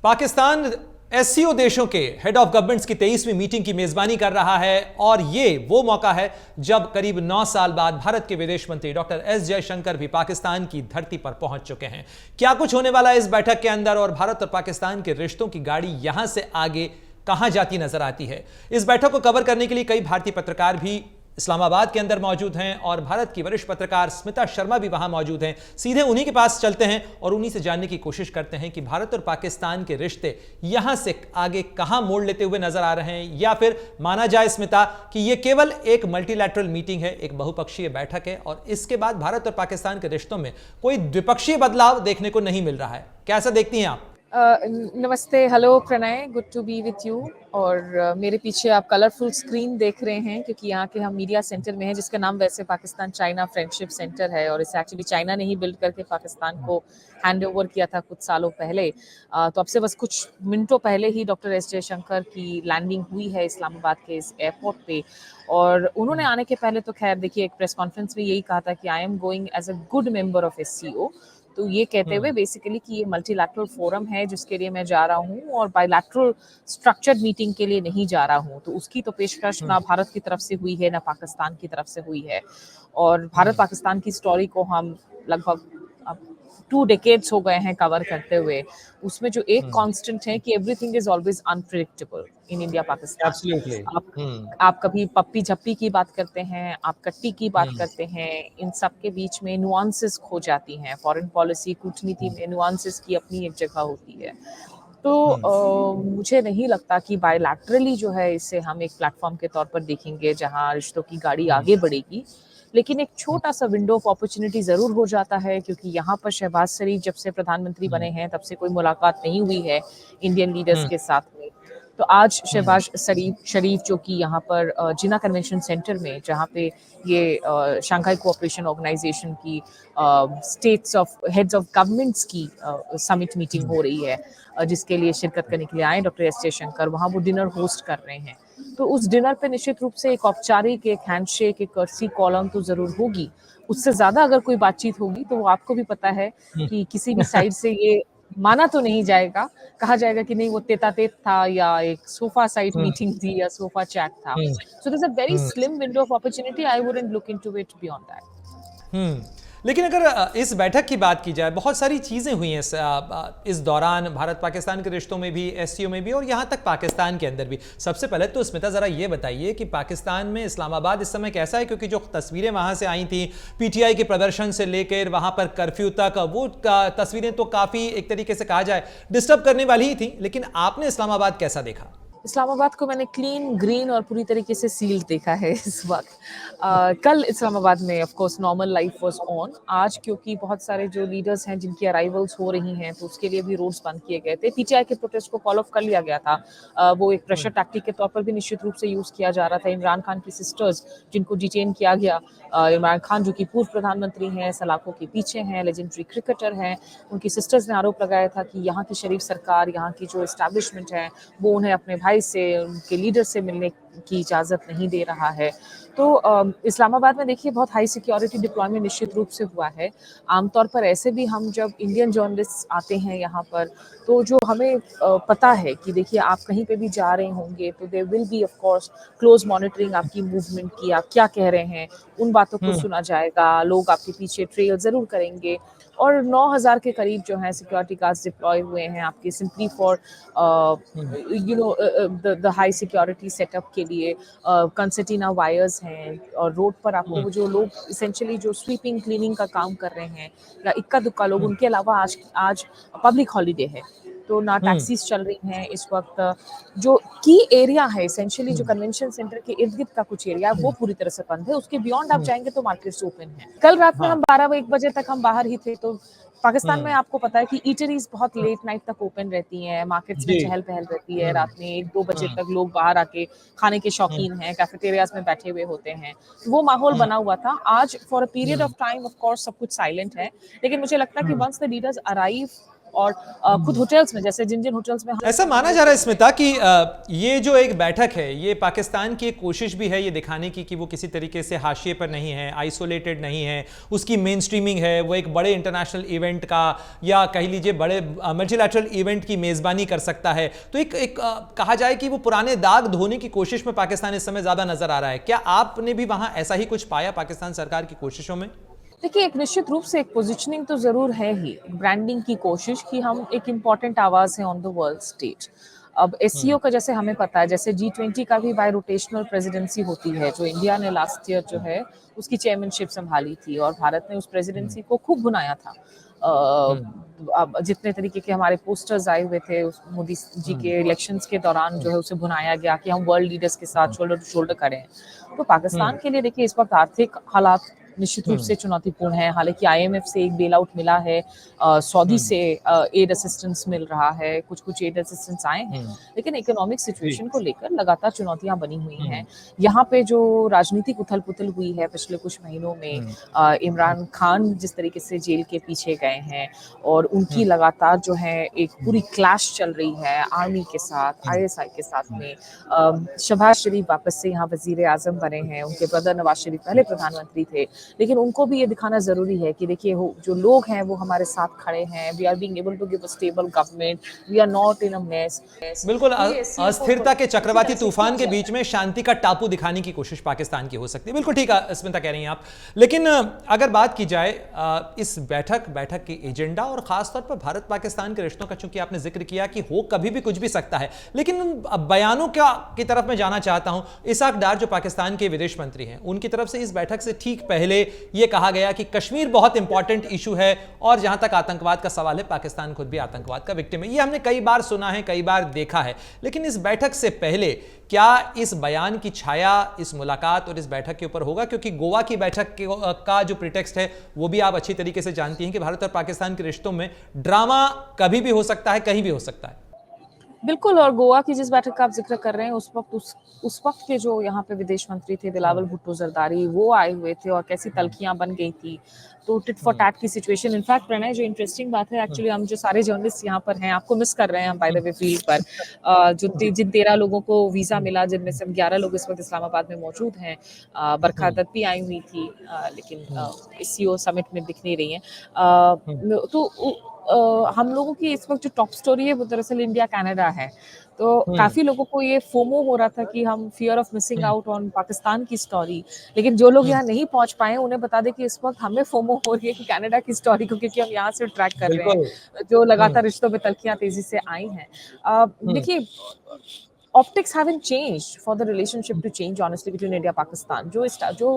Pakistan SCO देशों के head of governments की 23वीं मीटिंग की मेजबानी कर रहा है और यह वो मौका है जब करीब 9 साल बाद भारत के विदेश मंत्री डॉक्टर एस जयशंकर भी पाकिस्तान की धरती पर पहुंच चुके हैं। क्या कुछ होने वाला है इस बैठक के अंदर और भारत और पाकिस्तान के रिश्तों की गाड़ी यहां से आगे कहां जाती नजर आती है, इस बैठक को कवर करने के लिए कई भारतीय पत्रकार भी इस्लामाबाद के अंदर मौजूद हैं और भारत की वरिष्ठ पत्रकार स्मिता शर्मा भी वहां मौजूद हैं। सीधे उन्हीं के पास चलते हैं और उन्हीं से जानने की कोशिश करते हैं कि भारत और पाकिस्तान के रिश्ते यहां से आगे कहां मोड़ लेते हुए नजर आ रहे हैं, या फिर माना जाए स्मिता कि यह केवल एक मल्टीलैटरल मीटिंग है, एक बहुपक्षीय बैठक है और इसके बाद भारत और पाकिस्तान के रिश्तों में कोई द्विपक्षीय बदलाव देखने को नहीं मिल रहा है। कैसा देखती हैं आप? नमस्ते, hello Pranay, good to be with you. और मेरे पीछे आप कलरफुल स्क्रीन देख रहे हैं क्योंकि यहाँ के हम मीडिया सेंटर में हैं, जिसका नाम वैसे पाकिस्तान चाइना फ्रेंडशिप सेंटर है और इसे एक्चुअली चाइना ने ही बिल्ड करके पाकिस्तान को हैंड ओवर किया था कुछ सालों पहले। तो अब से बस कुछ मिनटों पहले ही डॉक्टर एस जयशंकर की लैंडिंग हुई है इस्लामाबाद के इस एयरपोर्ट पे और उन्होंने आने के पहले तो खैर देखिए एक प्रेस कॉन्फ्रेंस में यही कहा था कि I am going as a good member of SCO. तो ये कहते हुए बेसिकली कि ये मल्टीलैटरल फोरम है जिसके लिए मैं जा रहा हूँ और बायलैटरल स्ट्रक्चर्ड मीटिंग के लिए नहीं जा रहा हूँ। तो उसकी तो पेशकश ना भारत की तरफ से हुई है ना पाकिस्तान की तरफ से हुई है। और भारत पाकिस्तान की स्टोरी को हम लगभग 2 डेकेड्स हो गए हैं कवर करते हुए। उसमें जो एक कांस्टेंट है कि everything is always unpredictable in India Pakistan. Absolutely. आप कभी पप्पी झप्पी की बात करते हैं, आप कट्टी की बात करते हैं, इन सब के बीच में नुआंसेस खो जाती हैं। फॉरेन पॉलिसी कूटनीति में नुआंसेस की अपनी एक जगह होती है। तो मुझे नहीं लगता कि बायलैटरली जो है इसे हम एक प्लेटफॉर्म के तौर पर देखेंगे जहां रिश्तों की गाड़ी आगे बढ़ेगी। लेकिन एक छोटा सा विंडो ऑफ अपॉर्चुनिटी जरूर हो जाता है क्योंकि यहाँ पर शहबाज शरीफ जब से प्रधानमंत्री बने हैं तब से कोई मुलाकात नहीं हुई है इंडियन लीडर्स के साथ में। तो आज शहबाज शरीफ जो कि यहाँ पर जिना कन्वेंशन सेंटर में जहाँ पे ये शंघाई कोऑपरेशन ऑर्गेनाइजेशन की states of heads of governments की समिट मीटिंग हो रही है, जिसके लिए शिरकत करने के लिए आए डॉक्टर एस जयशंकर, वहाँ वो डिनर होस्ट कर रहे हैं। तो उस डिनर पे निश्चित रूप से एक औपचारिक, एक हैंडशेक, एक कर्सी कॉलम तो जरूर होगी। उससे ज्यादा अगर कोई बातचीत होगी तो वो आपको भी पता है कि किसी भी साइड से ये माना तो नहीं जाएगा, कहा जाएगा कि नहीं वो तेता-तेत था या एक सोफा साइड मीटिंग थी या सोफा चैट था। So there is a very slim window of opportunity, I wouldn't look into it beyond that. लेकिन अगर इस बैठक की बात की जाए, बहुत सारी चीज़ें हुई हैं इस दौरान भारत पाकिस्तान के रिश्तों में भी, एससीओ में भी और यहाँ तक पाकिस्तान के अंदर भी। सबसे पहले तो स्मिता ज़रा ये बताइए कि पाकिस्तान में इस्लामाबाद इस समय कैसा है, क्योंकि जो तस्वीरें वहाँ से आई थी पीटीआई के प्रदर्शन से लेकर वहाँ पर कर्फ्यू तक, वो तस्वीरें तो काफ़ी एक तरीके से कहा जाए डिस्टर्ब करने वाली ही थी। लेकिन आपने इस्लामाबाद कैसा देखा? इस्लामाबाद को मैंने क्लीन, ग्रीन और पूरी तरीके से सील्ड देखा है इस वक्त। कल इस्लामाबाद में of course normal life was on. आज क्योंकि बहुत सारे जो लीडर्स हैं जिनकी अराइवल्स हो रही हैं तो उसके लिए भी रोड्स बंद किए गए थे। पीटीआई के प्रोटेस्ट को कॉल ऑफ कर लिया गया था। वो एक प्रेशर टैक्टिक के तौर पर भी निश्चित रूप से यूज किया जा रहा था। इमरान खान की सिस्टर्स जिनको डिटेन किया गया, इमरान खान जो कि पूर्व प्रधानमंत्री हैं, सलाखों के पीछे हैं, लेजेंडरी क्रिकेटर हैं, उनकी सिस्टर्स ने आरोप लगाया था कि यहाँ की शरीफ सरकार, यहाँ की जो एस्टैब्लिशमेंट है वो उन्हें अपने भाई से, उनके लीडर से मिलने की इजाज़त नहीं दे रहा है। तो इस्लामाबाद में देखिए बहुत हाई सिक्योरिटी डिप्लॉयमेंट निश्चित रूप से हुआ है। आमतौर पर ऐसे भी हम जब इंडियन जर्नलिस्ट आते हैं यहाँ पर तो जो हमें पता है कि देखिए आप कहीं पे भी जा रहे होंगे तो there will be of course close monitoring आपकी मूवमेंट की, आप क्या कह रहे हैं उन बातों को सुना जाएगा, लोग आपके पीछे ट्रेल जरूर करेंगे। और 9,000 के करीब जो है सिक्योरिटी गार्ड्स डिप्लॉय हुए हैं आपके simply for the high security setup के लिए। कंसर्टीना वायर्स हैं और रोड पर आपको वो जो लोग इसेंशियली जो स्वीपिंग क्लीनिंग का काम कर रहे हैं या इक्का दुक्का लोग, उनके अलावा आज पब्लिक हॉलीडे है तो ना टैक्सीज चल रही हैं इस वक्त। जो की एरिया है इसेंशियली जो कन्वेंशन सेंटर के इर्द गिर्द का कुछ एरिया वो पूरी तरह से बंद है। उसके बियॉन्ड आप जाएंगे तो मार्केट्स ओपन है। कल रात में हम 12-1 बजे तक हम बाहर ही थे। तो पाकिस्तान में आपको पता है कि ईटरीज बहुत लेट नाइट तक ओपन रहती हैं, मार्केट्स में चहल पहल रहती है, रात में 1-2 बजे तक लोग बाहर आके खाने के शौकीन हैं, कैफेटेरियाज में बैठे हुए होते हैं। वो माहौल बना हुआ था। आज for a period of time of course सब कुछ साइलेंट है, लेकिन मुझे लगता है कि वंस द लीडर्स अराइव और खुद होटल्स में, जैसे जिन जिन होटल्स में ऐसा माना जा रहा है स्मिता कि ये जो एक बैठक है ये पाकिस्तान की एक कोशिश भी है ये दिखाने की कि वो किसी तरीके से हाशिए पर नहीं है, आइसोलेटेड नहीं है, उसकी मेन स्ट्रीमिंग है, वो एक बड़े इंटरनेशनल इवेंट का या कह लीजिए बड़े मल्टीलैटरल इवेंट की मेज़बानी कर सकता है। तो एक कहा जाए कि वो पुराने दाग धोने की कोशिश में पाकिस्तान इस समय ज़्यादा नजर आ रहा है। क्या आपने भी वहाँ ऐसा ही कुछ पाया पाकिस्तान सरकार की कोशिशों में? देखिए, एक निश्चित रूप से एक पोजीशनिंग तो ज़रूर है ही, ब्रांडिंग की कोशिश कि हम एक इम्पॉर्टेंट आवाज़ हैं ऑन द वर्ल्ड स्टेज। अब एससीओ का जैसे हमें पता है, जैसे जी20 का भी बाय रोटेशनल प्रेसिडेंसी होती है, जो इंडिया ने लास्ट ईयर जो है उसकी चेयरमैनशिप संभाली थी और भारत ने उस प्रेसिडेंसी को खूब भुनाया था। अब जितने तरीके के हमारे पोस्टर्स आए हुए थे उस मोदी जी के इलेक्शंस के दौरान जो है उसे भुनाया गया कि हम वर्ल्ड लीडर्स के साथ शोल्डर टू शोल्डर खड़े हैं। तो पाकिस्तान के लिए देखिए इस वक्त आर्थिक हालात निश्चित रूप से चुनौतीपूर्ण है। हालांकि आईएमएफ से एक बेल आउट मिला है, सऊदी से एड असिस्टेंस मिल रहा है, कुछ कुछ एड असिस्टेंस आए हैं, लेकिन इकोनॉमिक सिचुएशन को लेकर लगातार चुनौतियां बनी हुई हैं। यहाँ पे जो राजनीतिक उथल पुथल हुई है पिछले कुछ महीनों में, इमरान खान जिस तरीके से जेल के पीछे गए हैं और उनकी लगातार जो है एक पूरी क्लैश चल रही है आर्मी के साथ, आईएसआई के साथ में। शहबाज शरीफ वापस से यहाँ वजीर आजम बने हैं, उनके ब्रदर नवाज शरीफ पहले प्रधानमंत्री थे, लेकिन उनको भी ये दिखाना जरूरी है कि देखिए जो लोग हैं वो हमारे साथ खड़े हैं, we are being able to give a stable government, we are not in a mess. बिल्कुल, अस्थिरता के चक्रवाती तूफान के बीच में शांति का टापू दिखाने की कोशिश पाकिस्तान की हो सकती है। बिल्कुल ठीक है स्मिता कह रही हैं आप। लेकिन अगर बात की जाए इस बैठक की एजेंडा और खासतौर पर भारत पाकिस्तान के रिश्तों का, चूंकि आपने जिक्र किया कि हो कभी भी कुछ भी सकता है, लेकिन उन बयानों की तरफ मैं जाना चाहता हूं। इसहाक डार जो पाकिस्तान के विदेश मंत्री हैं, उनकी तरफ से इस बैठक से ठीक पहले यह कहा गया कि कश्मीर बहुत इंपॉर्टेंट इशू है और जहां तक आतंकवाद का सवाल है पाकिस्तान खुद भी आतंकवाद का विक्टिम है। यह हमने कई बार सुना है, कई बार देखा है। लेकिन इस बैठक से पहले क्या इस बयान की छाया इस मुलाकात और इस बैठक के ऊपर होगा? क्योंकि गोवा की बैठक का जो प्रिटेक्स्ट है वो भी आप अच्छी तरीके से जानती हैं कि भारत और पाकिस्तान के रिश्तों में ड्रामा कभी भी हो सकता है, कहीं भी हो सकता है। बिल्कुल, और गोवा की जिस बैठक का आप जिक्र कर रहे हैं उस वक्त के जो यहाँ पे विदेश मंत्री थे बिलावल भुट्टो जरदारी, वो आए हुए थे और कैसी तल्खियां बन गई थी। तो टिट फॉर टैट की सिचुएशन, इनफैक्ट प्रणय जो इंटरेस्टिंग बात है, एक्चुअली हम जो सारे जर्नलिस्ट यहाँ पर हैं आपको मिस कर रहे हैं हम बाय द वे फील्ड पर। जिन 13 लोगों को वीजा मिला, जिनमें से 11 लोग इस वक्त इस्लामाबाद में मौजूद हैं। बरखा दत्त भी आई हुई थी, लेकिन सीओ समिट में दिख नहीं रही है। हम लोगों की इस वक्त जो टॉप स्टोरी है वो दरअसल इंडिया कनाडा है। तो काफी लोगों को ये फोमो हो रहा था कि हम fear of missing out on Pakistan की स्टोरी, लेकिन जो लोग यहाँ नहीं पहुंच पाए उन्हें बता दें कि इस वक्त हमें फोमो हो रही है कि कनाडा की स्टोरी को, क्योंकि हम यहाँ से ट्रैक कर रहे हैं जो लगातार रिश्तों में तल्खियां तेजी से आई हैं। देखिए, optics haven't changed for the relationship to change honestly between India Pakistan. जो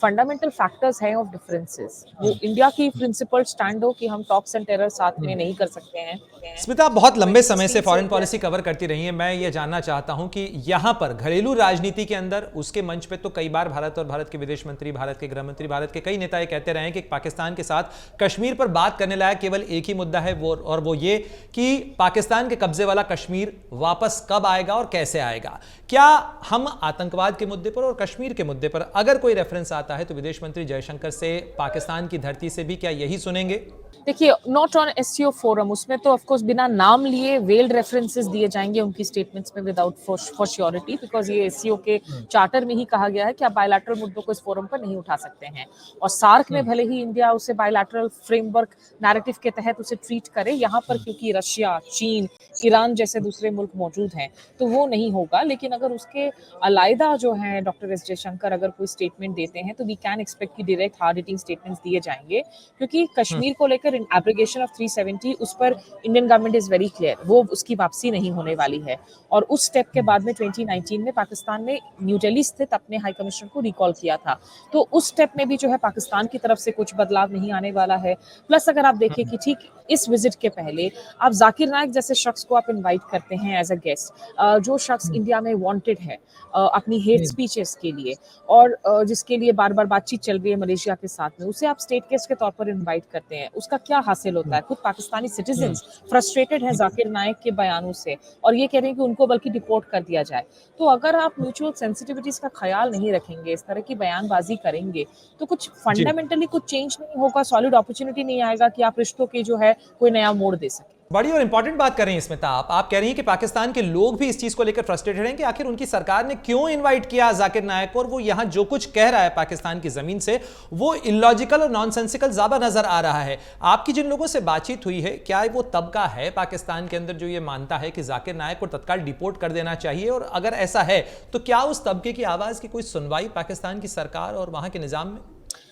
fundamental factors हैं of differences, वो इंडिया की principled stand हो कि हम talks and terror साथ में नहीं कर सकते हैं। स्मिता, आप बहुत लंबे समय से फॉरेन पॉलिसी कवर करती रही हैं। मैं ये जानना चाहता हूं कि यहां पर घरेलू राजनीति के अंदर उसके मंच पे तो कई बार भारत और भारत के विदेश मंत्री, भारत के गृह मंत्री, भारत के कई नेता ये कहते रहे हैं कि पाकिस्तान के साथ कश्मीर पर बात करने लायक केवल एक ही मुद्दा है, वो ये कि पाकिस्तान के कब्जे वाला कश्मीर वापस कब आएगा और कैसे आएगा। क्या हम आतंकवाद के मुद्दे पर और कश्मीर के मुद्दे पर अगर कोई रेफरेंस आता है तो विदेश मंत्री जयशंकर से पाकिस्तान की धरती से भी क्या यही सुनेंगे? देखिए, नॉट ऑन एससीओ फोरम, उसमें तो ऑफ कोर्स बिना नाम लिए वेल्ड रेफरेंसेस दिए जाएंगे उनकी स्टेटमेंट्स में विदाउट फॉर श्योरिटी, बिकॉज ये एससीओ के चार्टर में ही कहा गया है कि आप बायलैटरल मुद्दों को इस फोरम पर नहीं उठा सकते हैं। और सार्क में भले ही इंडिया उसे बायलैटरल फ्रेमवर्क नैरेटिव के तहत उसे ट्रीट करे, यहाँ पर क्योंकि रशिया, चीन, ईरान जैसे दूसरे मुल्क मौजूद हैं तो वो नहीं होगा। लेकिन अगर उसके अलैदा जो है डॉक्टर एस जयशंकर अगर कोई स्टेटमेंट देते हैं तो वी कैन एक्सपेक्ट कि डायरेक्ट हार्ड हिटिंग स्टेटमेंट्स दिए जाएंगे, क्योंकि कश्मीर को लेकर एब्रिगेशन ऑफ 370 उस पर Indian government is very clear, वो उसकी वापसी नहीं होने वाली है। और उस स्टेप के बाद में 2019 में पाकिस्तान ने न्यू दिल्ली स्थित अपने हाई कमिश्नर को रिकॉल किया था, तो उस स्टेप में भी जो है पाकिस्तान की तरफ से कुछ बदलाव नहीं आने वाला है। प्लस अगर आप देखें कि ठीक इस विजिट के पहले आप जाकिर नाइक जैसे शख्स को आप इनवाइट करते हैं एज अ गेस्ट, जो शख्स इंडिया में वांटेड है अपनी हेट स्पीचेस के लिए और जिसके लिए बार बार बातचीत चल रही है मलेशिया के साथ में, उसे आप स्टेट गेस्ट के तौर पर इनवाइट करते हैं, उसका क्या हासिल होता है? खुद पाकिस्तानी सिटीजन्स फ्रस्ट्रेटेड हैं जाकिर नाइक के बयानों से और ये कह रहे हैं कि उनको बल्कि डिपोर्ट कर दिया जाए। तो अगर आप म्यूचुअल सेंसिटिविटीज का ख्याल नहीं रखेंगे, इस तरह की बयानबाजी करेंगे, तो कुछ फंडामेंटली कुछ चेंज नहीं होगा, सॉलिड अपॉर्चुनिटी नहीं आएगा कि आप रिश्तों के जो है कोई नया मोड़ दे सके। बड़ी और इंपॉर्टेंट बात कर रही हैं स्मिता। आप कह रही हैं कि पाकिस्तान के लोग भी इस चीज को लेकर फ्रस्ट्रेटेड हैं कि आखिर उनकी सरकार ने क्यों इनवाइट किया जाकिर नायक को, और वो यहां जो कुछ कह रहा है पाकिस्तान की जमीन से वो इलॉजिकल और नॉनसेंसिकल ज्यादा नजर आ रहा है। आपकी जिन लोगों से बातचीत हुई है, क्या वो तबका है पाकिस्तान के अंदर जो ये मानता है कि जाकिर नायक को तत्काल डिपोर्ट कर देना चाहिए, और अगर ऐसा है तो क्या उस तबके की आवाज की कोई सुनवाई पाकिस्तान की सरकार और वहां के निजाम में?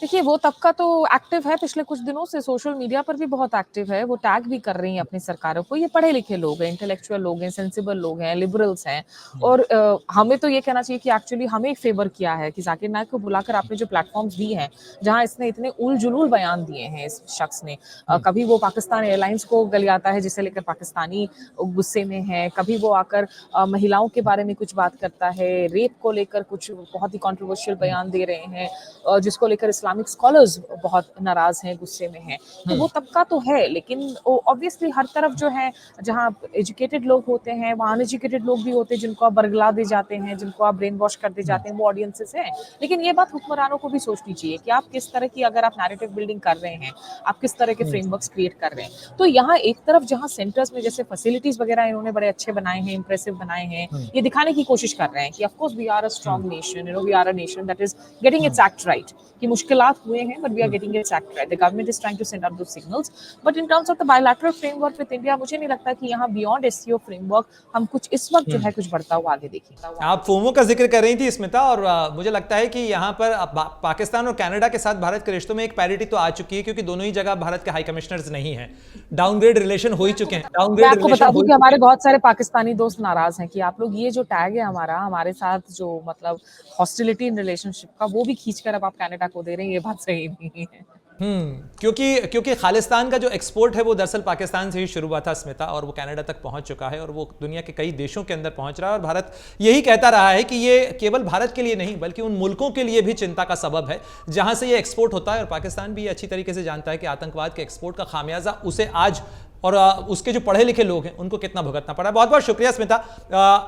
देखिए, वो तबका तो एक्टिव है, पिछले कुछ दिनों से सोशल मीडिया पर भी बहुत एक्टिव है, वो टैग भी कर रही हैं अपनी सरकारों को। ये पढ़े-लिखे लोग हैं, इंटेलेक्चुअल लोग हैं, सेंसिबल लोग हैं, लिबरल्स हैं, और हमें तो ये कहना चाहिए कि एक्चुअली हमें एक फेवर किया है कि जाकिर नायक को बुलाकर आपने जो प्लेटफ़ॉर्म्स दिए हैं, जहाँ इसने इतने उल-जुलूल बयान दिए हैं इस शख्स ने। कभी वो पाकिस्तान एयरलाइंस को गलियाता है, जिसे लेकर पाकिस्तानी गुस्से में हैं, कभी वो आकर महिलाओं के बारे में कुछ बात करता है, रेप को लेकर कुछ बहुत ही कंट्रोवर्शियल बयान दे रहे हैं, जिसको लेकर इस्लामिक स्कॉलर्स बहुत नाराज हैं, गुस्से में हैं। तो वो तबका तो है, लेकिन ऑब्वियसली हर तरफ जो है, जहाँ एजुकेटेड लोग होते हैं वहाँ अनएजुकेटेड लोग भी होते हैं, जिनको आप बरगला दे जाते हैं, जिनको आप ब्रेन वॉश कर दे जाते हैं, वो ऑडियंसेस हैं। लेकिन ये बात हुक्मरानों को भी सोचनी चाहिए कि आप किस तरह की, अगर आप नैरेटिव बिल्डिंग कर रहे हैं, आप किस तरह के फ्रेमवर्क्स क्रिएट कर रहे हैं। तो यहाँ एक तरफ जहाँ सेंटर्स में जैसे फैसिलिटीज वगैरह इन्होंने बड़े अच्छे बनाए हैं, इंप्रेसिव बनाए हैं, ये दिखाने की कोशिश कर रहे हैं कि of course we are a strong nation, we are a nation that is getting its act right, कि मुश्किलात हुए हैं but we are getting its act right. The government is trying to send out those signals, but in terms of the bilateral framework with India, मुझे नहीं लगता कि यहाँ beyond SCO framework हम कुछ इस वक्त जो है कुछ बढ़ता हुआ आगे देखेंगे। आप फोमो का जिक्र कर रही थी स्मिता, और मुझे लगता है कि यहाँ पर पाकिस्तान और कनाडा के साथ भारत के रिश्तों में एक पैरिटी तो आ चुकी है, क्योंकि दोनों ही जगह भारत के हाई कमिश्नर्स नहीं हैं, डाउनग्रेड रिलेशन हो ही चुके हैं। मैं आपको बता दूं कि हमारे बहुत सारे पाकिस्तानी दोस्त नाराज हैं कि आप लोग ये जो टैग है हमारे साथ जो मतलब हॉस्टिलिटी इन रिलेशनशिप का, वो भी खींचकर अब आप कनाडा को दे रहे हैं, ये बात सही नहीं है। क्योंकि खालिस्तान का जो एक्सपोर्ट है वो दरअसल पाकिस्तान से ही शुरू हुआ था स्मिता, और वो कनाडा तक पहुंच चुका है, और वो दुनिया के कई देशों के अंदर पहुंच रहा है, और भारत यही कहता रहा है कि ये केवल भारत के लिए नहीं बल्कि उन मुल्कों के लिए भी चिंता का सबब है जहां से ये एक्सपोर्ट होता है। और पाकिस्तान भी ये अच्छी तरीके से जानता है कि आतंकवाद के एक्सपोर्ट का खामियाजा उसे आज और उसके जो पढ़े लिखे लोग हैं उनको कितना भुगतना पड़ा। बहुत बहुत शुक्रिया स्मिता।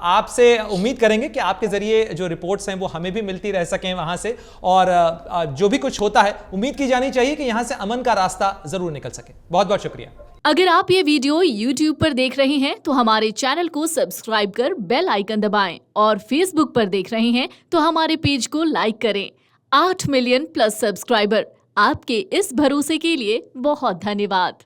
आपसे उम्मीद करेंगे कि आपके जरिए जो रिपोर्ट्स हैं वो हमें भी मिलती रह सकें वहां से, और जो भी कुछ होता है उम्मीद की जानी चाहिए कि यहां से अमन का रास्ता जरूर निकल सके। बहुत बहुत शुक्रिया। अगर आप ये वीडियो YouTube पर देख रहे हैं तो हमारे चैनल को सब्सक्राइब कर बेल आइकन दबाएं, और Facebook पर देख रहे हैं तो हमारे पेज को लाइक करें। 8 मिलियन प्लस सब्सक्राइबर, आपके इस भरोसे के लिए बहुत धन्यवाद।